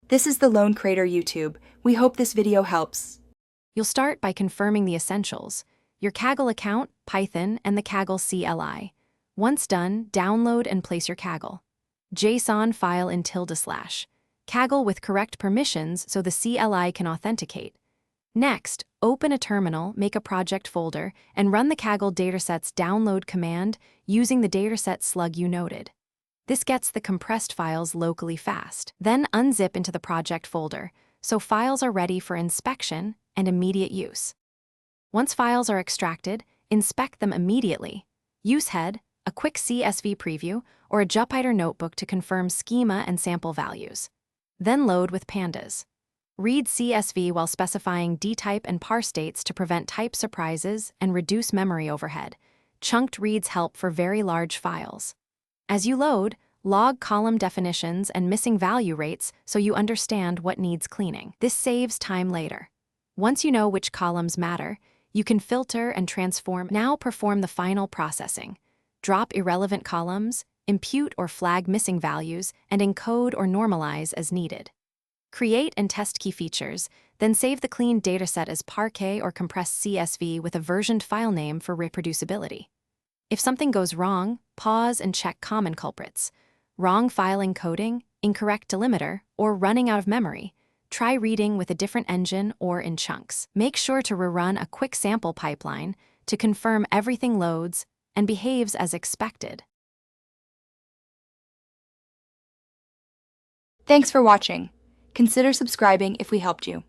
This is the Lone Crater YouTube. We hope this video helps. You'll start by confirming the essentials: your Kaggle account, Python, and the Kaggle CLI. Once done, download and place your Kaggle JSON file in /. Kaggle with correct permissions so the CLI can authenticate. Next, open a terminal, make a project folder, and run the Kaggle Dataset's download command using the Dataset slug you noted. This gets the compressed files locally fast. Then unzip into the project folder, so files are ready for inspection and immediate use. Once files are extracted, inspect them immediately. Use Head, a quick CSV preview, or a Jupyter notebook to confirm schema and sample values. Then load with pandas. Read CSV while specifying dtype and parse dates to prevent type surprises and reduce memory overhead. Chunked reads help for very large files. As you load, log column definitions and missing value rates so you understand what needs cleaning. This saves time later. Once you know which columns matter, you can filter and transform. Now perform the final processing. Drop irrelevant columns, impute or flag missing values, and encode or normalize as needed. Create and test key features, then save the cleaned dataset as Parquet or compressed CSV with a versioned file name for reproducibility. If something goes wrong, pause and check common culprits: wrong file encoding, incorrect delimiter, or running out of memory. Try reading with a different engine or in chunks. Make sure to rerun a quick sample pipeline to confirm everything loads and behaves as expected. Thanks for watching. Consider subscribing if we helped you.